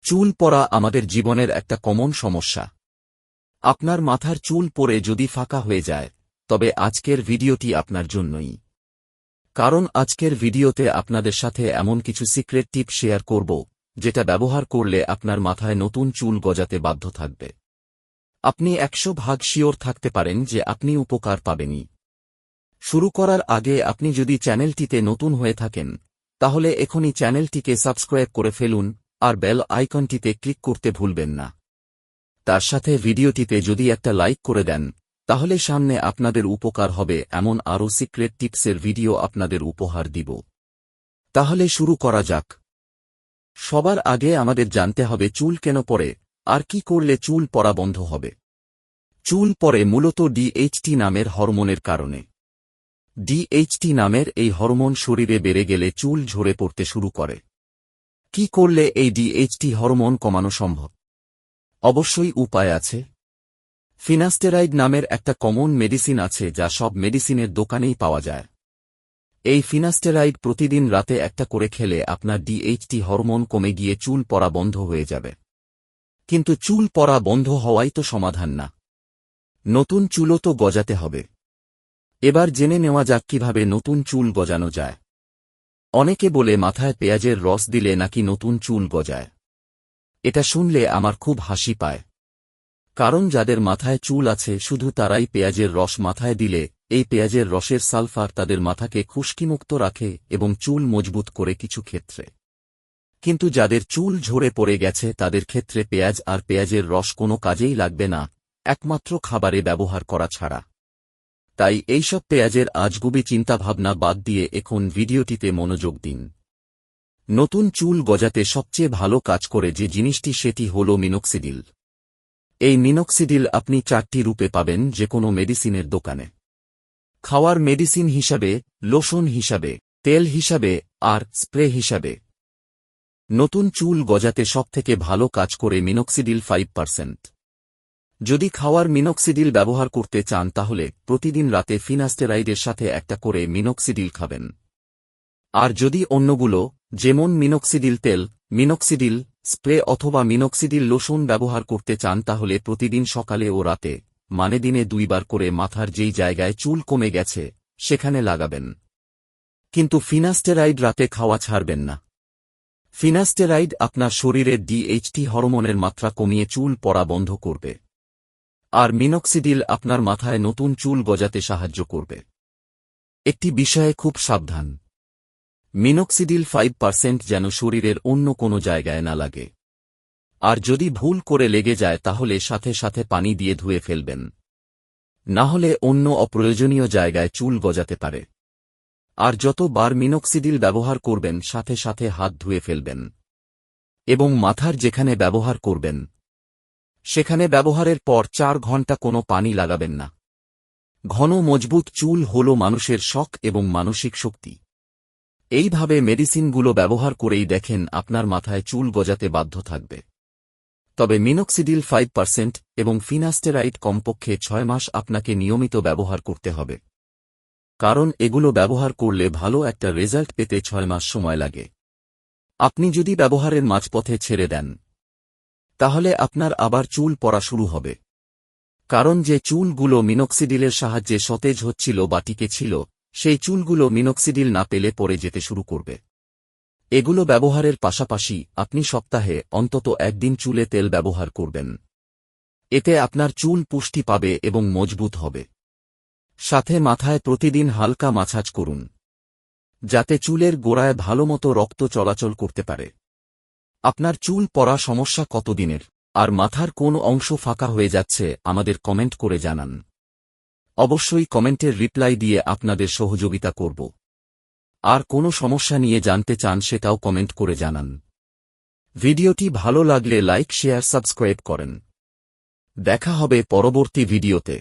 চুল পড়া আমাদের জীবনের একটা কমন সমস্যা। আপনার মাথার চুল পড়ে যদি ফাঁকা হয়ে যায়, তবে আজকের ভিডিওটি আপনার জন্যই। কারণ আজকের ভিডিওতে আপনাদের সাথে এমন কিছু সিক্রেট টিপ শেয়ার করব, যেটা ব্যবহার করলে আপনার মাথায় নতুন চুল গজাতে বাধ্য থাকবে। আপনি 100% শিওর থাকতে পারেন যে আপনি উপকার পাবেনই। শুরু করার আগে আপনি যদি চ্যানেলটিতে নতুন হয়ে থাকেন, তাহলে এখনই চ্যানেলটিকে সাবস্ক্রাইব করে ফেলুন আর বেল আইকনটিতে ক্লিক করতে ভুলবেন না। তার সাথে ভিডিওটিতে যদি একটা লাইক করে দেন, তাহলে সামনে আপনাদের উপকার হবে এমন আরও সিক্রেট টিপসের ভিডিও আপনাদের উপহার দিব। তাহলে শুরু করা যাক। সবার আগে আমাদের জানতে হবে চুল কেন পড়ে, আর কি করলে চুল পড়া বন্ধ হবে। চুল পড়ে মূলত ডিএইচটি নামের হরমোনের কারণে। ডিএইচটি নামের এই হরমোন শরীরে বেড়ে গেলে চুল ঝরে পড়তে শুরু করে। কি করলে এই ডিএইচটি হরমোন কমানো সম্ভব? অবশ্যই উপায় আছে। ফিনাস্টেরাইড নামের একটা কমন মেডিসিন আছে, যা সব মেডিসিনের দোকানেই পাওয়া যায়। এই ফিনাস্টেরাইড প্রতিদিন রাতে একটা করে খেলে আপনার ডিএইচটি হরমোন কমে গিয়ে চুল পড়া বন্ধ হয়ে যাবে। কিন্তু চুল পড়া বন্ধ হওয়াই তো সমাধান না, নতুন চুলও তো গজাতে হবে। এবার জেনে নেওয়া যাক কিভাবে নতুন চুল গজানো যায়। অনেকে বলে মাথায় পেঁয়াজের রস দিলে নাকি নতুন চুল গজায়। এটা শুনলে আমার খুব হাসি পায়। কারণ যাদের মাথায় চুল আছে শুধু তারাই পেঁয়াজের রস মাথায় দিলে এই পেঁয়াজের রসের সালফার তাদের মাথাকে খুশকিমুক্ত রাখে এবং চুল মজবুত করে কিছু ক্ষেত্রে। কিন্তু যাদের চুল ঝরে পড়ে গেছে তাদের ক্ষেত্রে পেঁয়াজ আর পেঁয়াজের রস কোনো কাজেই লাগবে না, একমাত্র খাবারে ব্যবহার করা ছাড়া। তাই এইসব পেঁয়াজের আজগুবি চিন্তাভাবনা বাদ দিয়ে এখন ভিডিওটিতে মনোযোগ দিন। নতুন চুল গজাতে সবচেয়ে ভালো কাজ করে যে জিনিসটি, সেটি হল মিনোক্সিডিল। এই মিনোক্সিডিল আপনি 4টি রূপে পাবেন যে কোনো মেডিসিনের দোকানে। খাওয়ার মেডিসিন হিসাবে, লোশন হিসাবে, তেল হিসাবে আর স্প্রে হিসাবে। নতুন চুল গজাতে সবথেকে ভালো কাজ করে মিনোক্সিডিল 5%। যদি খাওয়ার মিনোক্সিডিল ব্যবহার করতে চান তাহলে প্রতিদিন রাতে ফিনাস্টেরাইডের সাথে একটা করে মিনোক্সিডিল খাবেন। আর যদি অন্যগুলো, যেমন মিনোক্সিডিল তেল, মিনোক্সিডিল স্প্রে অথবা মিনোক্সিডিল লোশন ব্যবহার করতে চান তাহলে প্রতিদিন সকালে ও রাতে, মানে দিনে 2 বার করে মাথার যেই জায়গায় চুল কমে গেছে সেখানে লাগাবেন। কিন্তু ফিনাস্টেরাইড রাতে খাওয়া ছাড়বেন না। ফিনাস্টেরাইড আপনার শরীরের ডিএইচটি হরমোনের মাত্রা কমিয়ে চুল পড়া বন্ধ করবে। আর মিনোক্সিডিল আপনার মাথায় নতুন চুল গজাতে সাহায্য করবে। একটি বিষয়ে খুব সাবধান, মিনোক্সিডিল 5% যেন শরীরের অন্য কোনো জায়গায় না লাগে। আর যদি ভুল করে লেগে যায় তাহলে সাথে সাথে পানি দিয়ে ধুয়ে ফেলবেন, না হলে অন্য অপ্রয়োজনীয় জায়গায় চুল গজাতে পারে। আর যতবার মিনোক্সিডিল ব্যবহার করবেন সাথে সাথে হাত ধুয়ে ফেলবেন। এবং মাথার যেখানে ব্যবহার করবেন সেখানে ব্যবহারের পর 4 ঘন্টা কোনো পানি লাগাবেন না। ঘন মজবুত চুল হল মানুষের শখ এবং মানসিক শক্তি। এইভাবে মেডিসিনগুলো ব্যবহার করেই দেখেন আপনার মাথায় চুল গজাতে বাধ্য থাকবে। তবে মিনোক্সিডিল 5% এবং ফিনাস্টেরাইড কমপক্ষে 6 মাস আপনাকে নিয়মিত ব্যবহার করতে হবে। কারণ এগুলো ব্যবহার করলে ভালো একটা রেজাল্ট পেতে 6 মাস সময় লাগে। আপনি যদি ব্যবহারের মাঝপথে ছেড়ে দেন, তাহলে আপনার আবার চুল পড়া শুরু হবে। কারণ যে চুলগুলো মিনোক্সিডিলের সাহায্যে সতেজ হচ্ছিল বা টিকে ছিল, সেই চুলগুলো মিনোক্সিডিল না পেলে পড়ে যেতে শুরু করবে। এগুলো ব্যবহারের পাশাপাশি আপনি সপ্তাহে অন্তত একদিন চুলে তেল ব্যবহার করবেন। এতে আপনার চুল পুষ্টি পাবে এবং মজবুত হবে। সাথে মাথায় প্রতিদিন হালকা মাসাজ করুন, যাতে চুলের গোড়ায় ভালোমতো রক্ত চলাচল করতে পারে। আপনার চুল পড়া সমস্যা কতদিনের, আর মাথার কোন অংশ ফাঁকা হয়ে যাচ্ছে আমাদের কমেন্ট করে জানান। অবশ্যই কমেন্টের রিপ্লাই দিয়ে আপনাদের সহযোগিতা করব। আর কোনো সমস্যা নিয়ে জানতে চান সেটাও কমেন্ট করে জানান। ভিডিওটি ভালো লাগলে লাইক, শেয়ার, সাবস্ক্রাইব করেন। দেখা হবে পরবর্তী ভিডিওতে।